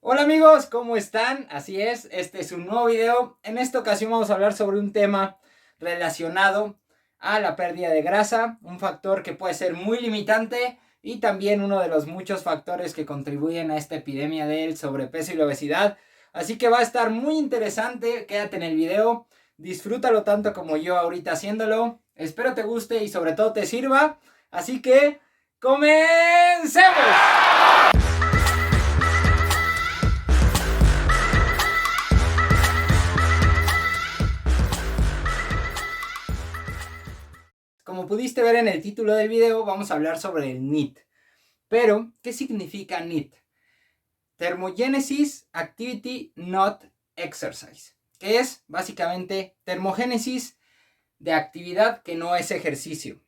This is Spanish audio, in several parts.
Hola amigos, ¿cómo están? Así es, este es un nuevo video. En esta ocasión vamos a hablar sobre un tema relacionado a la pérdida de grasa, un factor que puede ser muy limitante y también uno de los muchos factores que contribuyen a esta epidemia del sobrepeso y la obesidad. Así que va a estar muy interesante, quédate en el video, disfrútalo tanto como yo ahorita haciéndolo. Espero te guste y sobre todo te sirva. Así que, ¡comencemos! Como pudiste ver en el título del video, vamos a hablar sobre el NEAT. Pero, ¿qué significa NEAT? Thermogenesis Activity Not Exercise, que es básicamente termogénesis de actividad que no es ejercicio.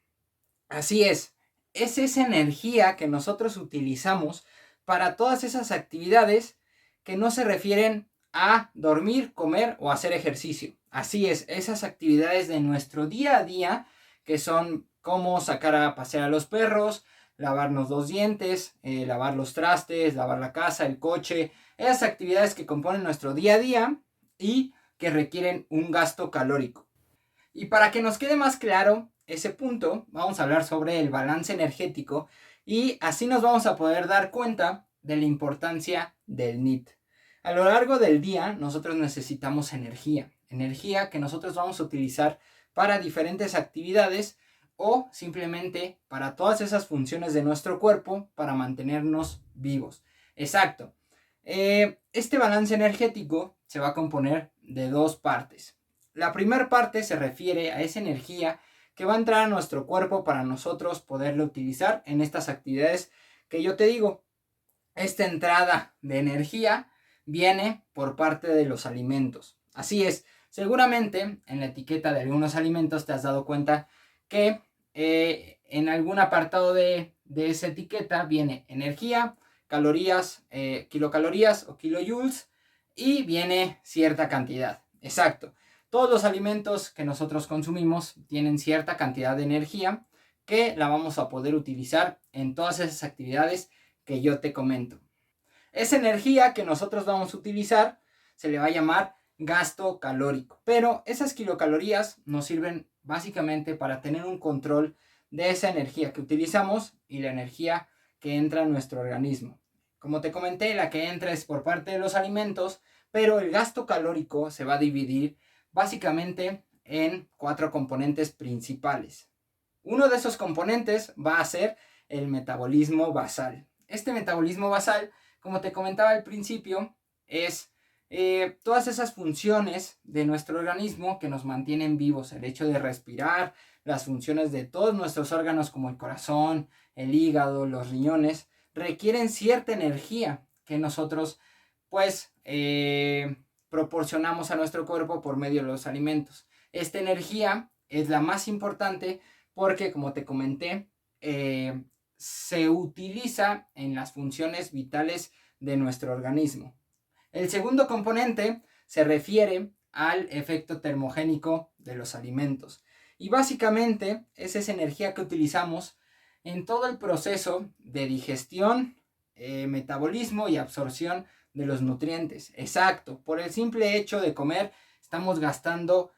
Así es esa energía que nosotros utilizamos para todas esas actividades que no se refieren a dormir, comer o hacer ejercicio. Así es, esas actividades de nuestro día a día que son como sacar a pasear a los perros, lavarnos los dientes, lavar los trastes, lavar la casa, el coche, esas actividades que componen nuestro día a día y que requieren un gasto calórico. Y para que nos quede más claro ese punto, vamos a hablar sobre el balance energético y así nos vamos a poder dar cuenta de la importancia del NEAT. A lo largo del día nosotros necesitamos energía que nosotros vamos a utilizar para diferentes actividades o simplemente para todas esas funciones de nuestro cuerpo para mantenernos vivos. Exacto. Este balance energético se va a componer de dos partes. La primera parte se refiere a esa energía que va a entrar a nuestro cuerpo para nosotros poderlo utilizar en estas actividades que yo te digo. Esta entrada de energía viene por parte de los alimentos. Así es, seguramente en la etiqueta de algunos alimentos te has dado cuenta que en algún apartado de esa etiqueta viene energía, calorías, kilocalorías o kilojoules y viene cierta cantidad. Exacto. Todos los alimentos que nosotros consumimos tienen cierta cantidad de energía que la vamos a poder utilizar en todas esas actividades que yo te comento. Esa energía que nosotros vamos a utilizar se le va a llamar gasto calórico. Pero esas kilocalorías nos sirven básicamente para tener un control de esa energía que utilizamos y la energía que entra en nuestro organismo. Como te comenté, la que entra es por parte de los alimentos, pero el gasto calórico se va a dividir básicamente en 4 componentes principales. Uno de esos componentes va a ser el metabolismo basal. Este metabolismo basal, como te comentaba al principio, es todas esas funciones de nuestro organismo que nos mantienen vivos. El hecho de respirar, las funciones de todos nuestros órganos como el corazón, el hígado, los riñones, requieren cierta energía que nosotros pues proporcionamos a nuestro cuerpo por medio de los alimentos. Esta energía es la más importante porque, como te comenté, se utiliza en las funciones vitales de nuestro organismo. El segundo componente se refiere al efecto termogénico de los alimentos. Y básicamente es esa energía que utilizamos en todo el proceso de digestión, metabolismo y absorción de los nutrientes. Exacto, por el simple hecho de comer estamos gastando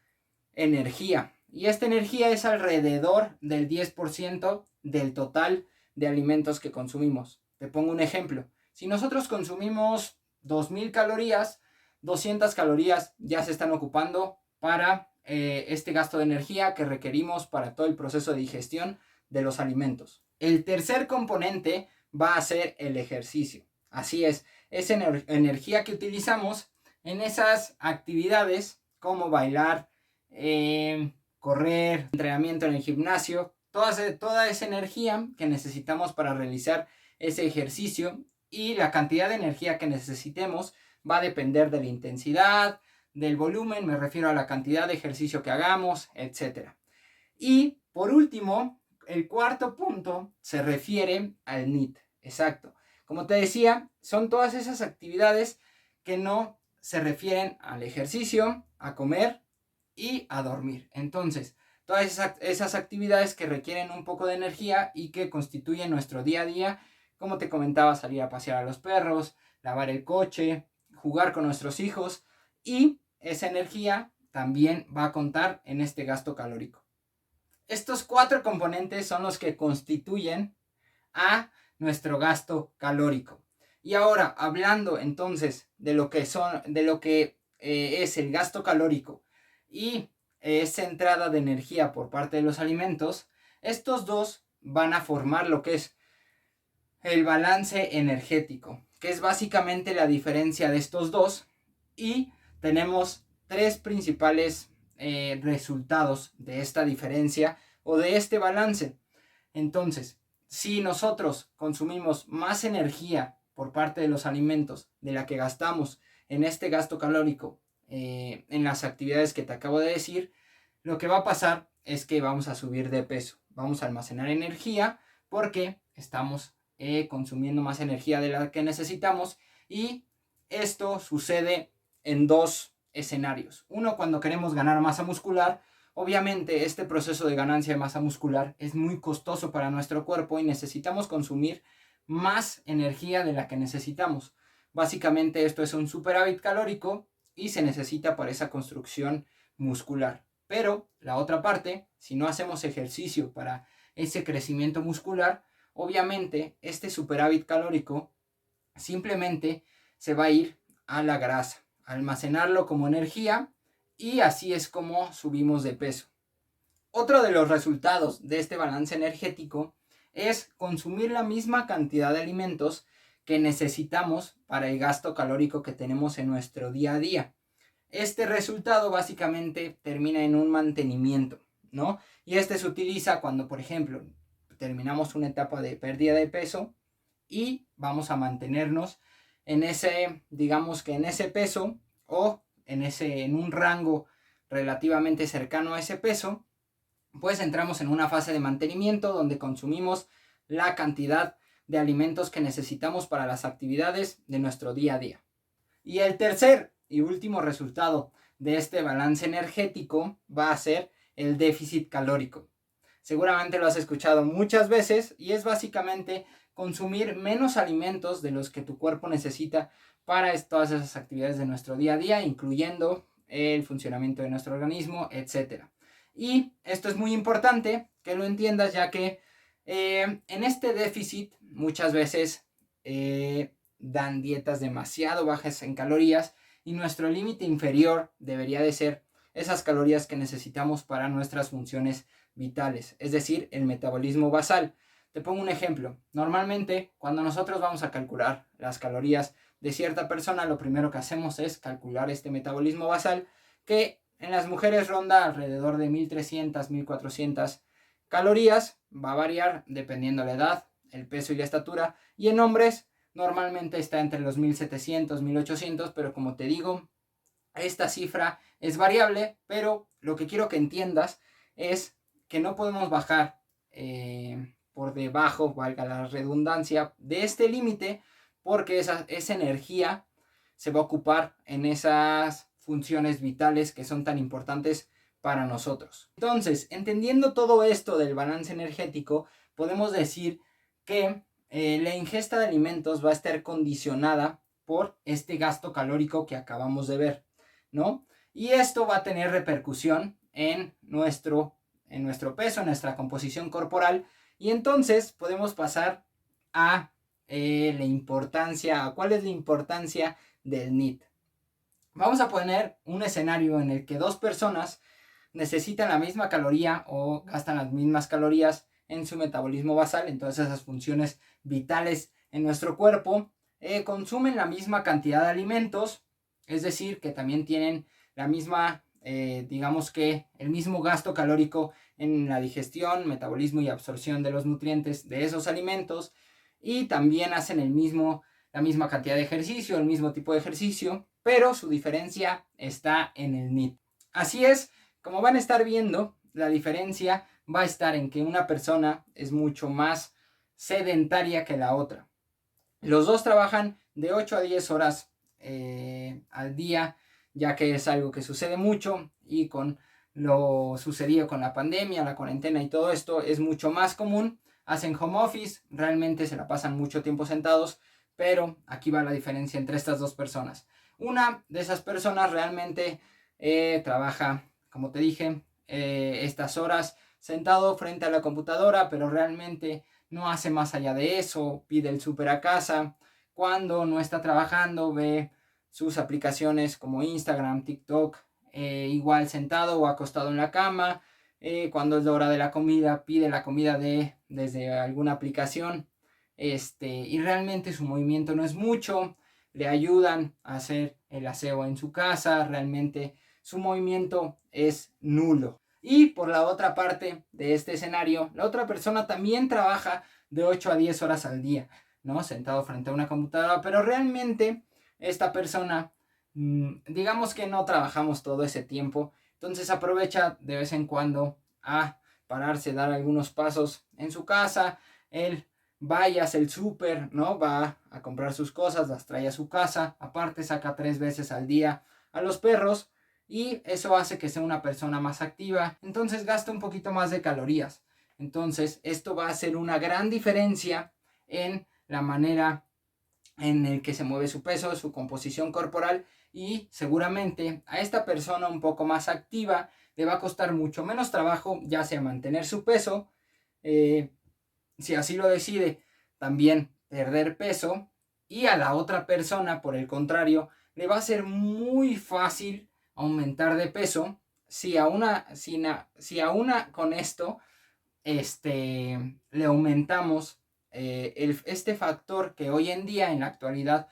energía. Y esta energía es alrededor del 10% del total de alimentos que consumimos. Te pongo un ejemplo. Si nosotros consumimos 2000 calorías, 200 calorías ya se están ocupando para este gasto de energía que requerimos para todo el proceso de digestión de los alimentos. El tercer componente va a ser el ejercicio. Así es energía que utilizamos en esas actividades como bailar, correr, entrenamiento en el gimnasio, toda esa energía que necesitamos para realizar ese ejercicio, y la cantidad de energía que necesitemos va a depender de la intensidad, del volumen, me refiero a la cantidad de ejercicio que hagamos, etc. Y por último, el cuarto punto se refiere al NEAT. Exacto. Como te decía, son todas esas actividades que no se refieren al ejercicio, a comer y a dormir. Entonces, todas esas actividades que requieren un poco de energía y que constituyen nuestro día a día, como te comentaba, salir a pasear a los perros, lavar el coche, jugar con nuestros hijos, y esa energía también va a contar en este gasto calórico. Estos 4 componentes son los que constituyen a nuestro gasto calórico. Y ahora, hablando entonces de lo que es el gasto calórico y esa entrada de energía por parte de los alimentos, estos dos van a formar lo que es el balance energético, que es básicamente la diferencia de estos dos, y tenemos 3 principales resultados de esta diferencia o de este balance. Entonces, si nosotros consumimos más energía por parte de los alimentos de la que gastamos en este gasto calórico, en las actividades que te acabo de decir, lo que va a pasar es que vamos a subir de peso, vamos a almacenar energía porque estamos consumiendo más energía de la que necesitamos, y esto sucede en 2 escenarios. Uno, cuando queremos ganar masa muscular. Obviamente este proceso de ganancia de masa muscular es muy costoso para nuestro cuerpo y necesitamos consumir más energía de la que necesitamos. Básicamente esto es un superávit calórico y se necesita para esa construcción muscular. Pero la otra parte, si no hacemos ejercicio para ese crecimiento muscular, obviamente este superávit calórico simplemente se va a ir a la grasa, a almacenarlo como energía, y así es como subimos de peso. Otro de los resultados de este balance energético es consumir la misma cantidad de alimentos que necesitamos para el gasto calórico que tenemos en nuestro día a día. Este resultado básicamente termina en un mantenimiento, ¿no? Y este se utiliza cuando, por ejemplo, terminamos una etapa de pérdida de peso y vamos a mantenernos en ese, digamos que en ese peso, o en un rango relativamente cercano a ese peso, pues entramos en una fase de mantenimiento donde consumimos la cantidad de alimentos que necesitamos para las actividades de nuestro día a día. Y el tercer y último resultado de este balance energético va a ser el déficit calórico. Seguramente lo has escuchado muchas veces y es básicamente consumir menos alimentos de los que tu cuerpo necesita para todas esas actividades de nuestro día a día, incluyendo el funcionamiento de nuestro organismo, etc. Y esto es muy importante que lo entiendas, ya que en este déficit muchas veces dan dietas demasiado bajas en calorías, y nuestro límite inferior debería de ser esas calorías que necesitamos para nuestras funciones vitales, es decir, el metabolismo basal. Te pongo un ejemplo. Normalmente, cuando nosotros vamos a calcular las calorías de cierta persona, lo primero que hacemos es calcular este metabolismo basal, que en las mujeres ronda alrededor de 1300, 1400 calorías. Va a variar dependiendo la edad, el peso y la estatura. Y en hombres normalmente está entre los 1700, 1800, pero como te digo, esta cifra es variable, pero lo que quiero que entiendas es que no podemos bajar por debajo, valga la redundancia, de este límite, porque esa energía se va a ocupar en esas funciones vitales que son tan importantes para nosotros. Entonces, entendiendo todo esto del balance energético, podemos decir que la ingesta de alimentos va a estar condicionada por este gasto calórico que acabamos de ver, ¿no? Y esto va a tener repercusión en nuestro peso, en nuestra composición corporal, y entonces podemos pasar a la importancia, ¿cuál es la importancia del NEAT? Vamos a poner un escenario en el que 2 personas necesitan la misma caloría o gastan las mismas calorías en su metabolismo basal, entonces esas funciones vitales en nuestro cuerpo, consumen la misma cantidad de alimentos, es decir, que también tienen la misma, digamos que el mismo gasto calórico en la digestión, metabolismo y absorción de los nutrientes de esos alimentos, y también hacen la misma cantidad de ejercicio, el mismo tipo de ejercicio, pero su diferencia está en el NEAT. Así es, como van a estar viendo, la diferencia va a estar en que una persona es mucho más sedentaria que la otra. Los dos trabajan de 8 a 10 horas al día, ya que es algo que sucede mucho, y con lo sucedido con la pandemia, la cuarentena y todo esto es mucho más común. Hacen home office, realmente se la pasan mucho tiempo sentados, Pero aquí va la diferencia entre estas dos personas. Una de esas personas realmente trabaja, como te dije, estas horas sentado frente a la computadora, pero realmente no hace más allá de eso, pide el súper a casa. Cuando no está trabajando, ve sus aplicaciones como Instagram, TikTok, igual sentado o acostado en la cama. Cuando es la hora de la comida, pide la comida desde alguna aplicación. Y realmente su movimiento no es mucho, le ayudan a hacer el aseo en su casa, realmente su movimiento es nulo. Y por la otra parte de este escenario, la otra persona también trabaja de 8 a 10 horas al día, ¿no? Sentado frente a una computadora, pero realmente esta persona, digamos que no trabajamos todo ese tiempo, entonces aprovecha de vez en cuando a pararse, dar algunos pasos en su casa. Él vaya, hace el súper, ¿no? Va a comprar sus cosas, las trae a su casa, aparte saca 3 veces al día a los perros y eso hace que sea una persona más activa, entonces gasta un poquito más de calorías. Entonces esto va a hacer una gran diferencia en la manera en el que se mueve su peso, su composición corporal, y seguramente a esta persona un poco más activa le va a costar mucho menos trabajo, ya sea mantener su peso, si así lo decide, también perder peso, y a la otra persona, por el contrario, le va a ser muy fácil aumentar de peso si a una con esto le aumentamos este factor que hoy en día, en la actualidad,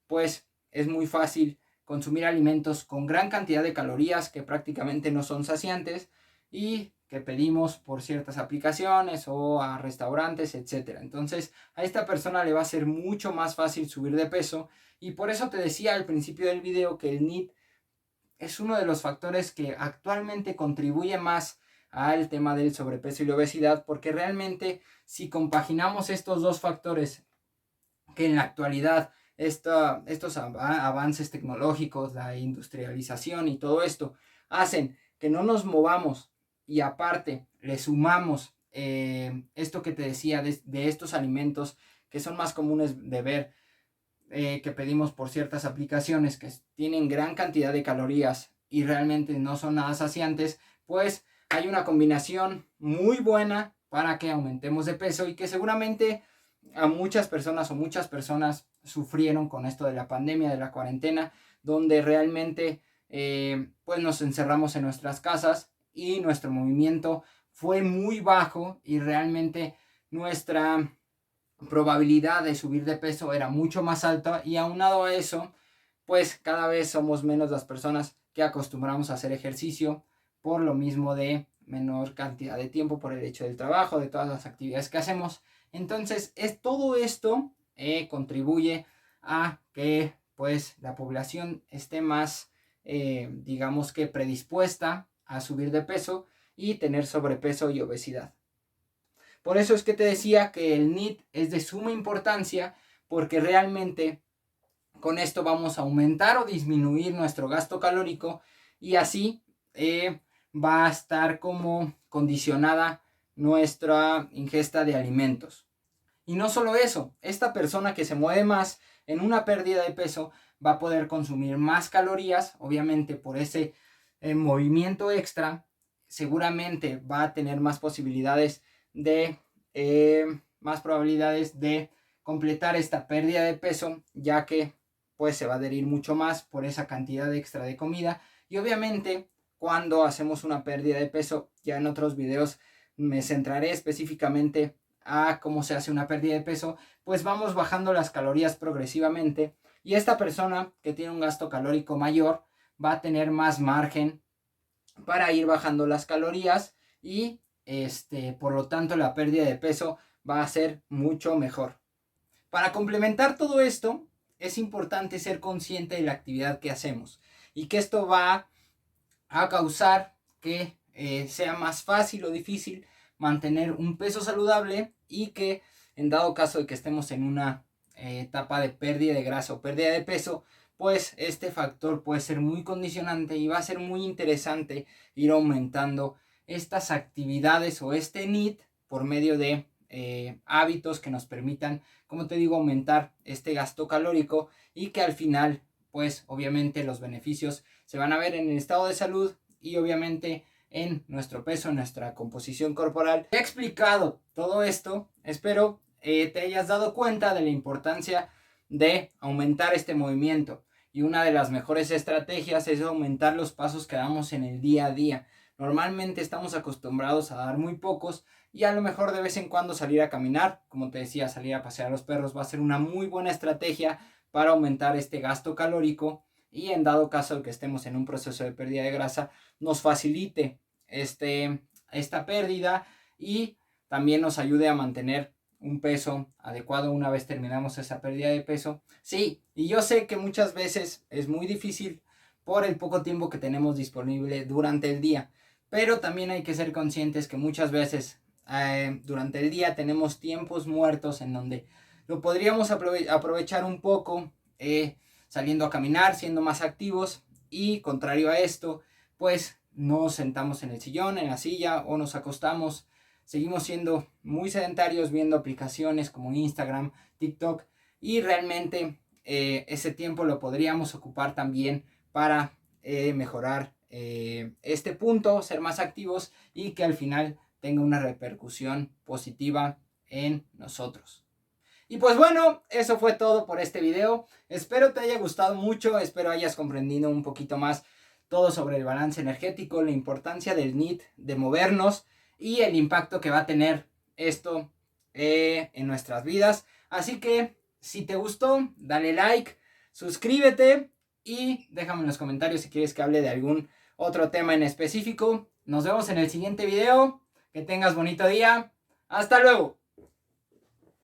pues es muy fácil consumir alimentos con gran cantidad de calorías que prácticamente no son saciantes y que pedimos por ciertas aplicaciones o a restaurantes, etcétera. Entonces a esta persona le va a ser mucho más fácil subir de peso, y por eso te decía al principio del video que el NEAT es uno de los factores que actualmente contribuye más al tema del sobrepeso y la obesidad, porque realmente si compaginamos estos dos factores que en la actualidad estos avances tecnológicos, la industrialización y todo esto hacen que no nos movamos, y aparte le sumamos esto que te decía de estos alimentos que son más comunes de ver, que pedimos por ciertas aplicaciones que tienen gran cantidad de calorías y realmente no son nada saciantes, pues hay una combinación muy buena para que aumentemos de peso, y que seguramente a muchas personas sufrieron con esto de la pandemia, de la cuarentena, donde realmente pues nos encerramos en nuestras casas y nuestro movimiento fue muy bajo, y realmente nuestra probabilidad de subir de peso era mucho más alta, y aunado a eso, pues cada vez somos menos las personas que acostumbramos a hacer ejercicio por lo mismo de menor cantidad de tiempo, por el hecho del trabajo, de todas las actividades que hacemos. Entonces todo esto contribuye a que pues la población esté más digamos que predispuesta a subir de peso y tener sobrepeso y obesidad. Por eso es que te decía que el NEAT es de suma importancia, porque realmente con esto vamos a aumentar o disminuir nuestro gasto calórico, y así va a estar como condicionada nuestra ingesta de alimentos. Y no solo eso, esta persona que se mueve más en una pérdida de peso va a poder consumir más calorías, obviamente por ese movimiento extra, seguramente va a tener más posibilidades más probabilidades de completar esta pérdida de peso, ya que pues se va a adherir mucho más por esa cantidad extra de comida. Y obviamente cuando hacemos una pérdida de peso, ya en otros videos me centraré específicamente a cómo se hace una pérdida de peso, pues vamos bajando las calorías progresivamente, y esta persona que tiene un gasto calórico mayor va a tener más margen para ir bajando las calorías, y por lo tanto la pérdida de peso va a ser mucho mejor. Para complementar todo esto, es importante ser consciente de la actividad que hacemos, y que esto va a causar que sea más fácil o difícil mantener un peso saludable, y que en dado caso de que estemos en una etapa de pérdida de grasa o pérdida de peso, pues este factor puede ser muy condicionante, y va a ser muy interesante ir aumentando estas actividades o este NEAT por medio de hábitos que nos permitan, como te digo, aumentar este gasto calórico y que al final, pues obviamente los beneficios se van a ver en el estado de salud y obviamente en nuestro peso, en nuestra composición corporal. He explicado todo esto, espero te hayas dado cuenta de la importancia de aumentar este movimiento. Y una de las mejores estrategias es aumentar los pasos que damos en el día a día. Normalmente estamos acostumbrados a dar muy pocos y a lo mejor de vez en cuando salir a caminar, como te decía, salir a pasear a los perros va a ser una muy buena estrategia para aumentar este gasto calórico y en dado caso que estemos en un proceso de pérdida de grasa, nos facilite esta pérdida y también nos ayude a mantener un peso adecuado una vez terminamos esa pérdida de peso. Sí, y yo sé que muchas veces es muy difícil por el poco tiempo que tenemos disponible durante el día, pero también hay que ser conscientes que muchas veces durante el día tenemos tiempos muertos en donde lo podríamos aprovechar un poco saliendo a caminar, siendo más activos y contrario a esto, pues nos sentamos en el sillón, en la silla o nos acostamos. Seguimos siendo muy sedentarios viendo aplicaciones como Instagram, TikTok y realmente ese tiempo lo podríamos ocupar también para mejorar este punto, ser más activos y que al final tenga una repercusión positiva en nosotros. Y pues bueno, eso fue todo por este video. Espero te haya gustado mucho, espero hayas comprendido un poquito más todo sobre el balance energético, la importancia del NEAT, de movernos y el impacto que va a tener esto en nuestras vidas. Así que si te gustó, dale like, suscríbete y déjame en los comentarios si quieres que hable de algún otro tema en específico. Nos vemos en el siguiente video. Que tengas bonito día. Hasta luego.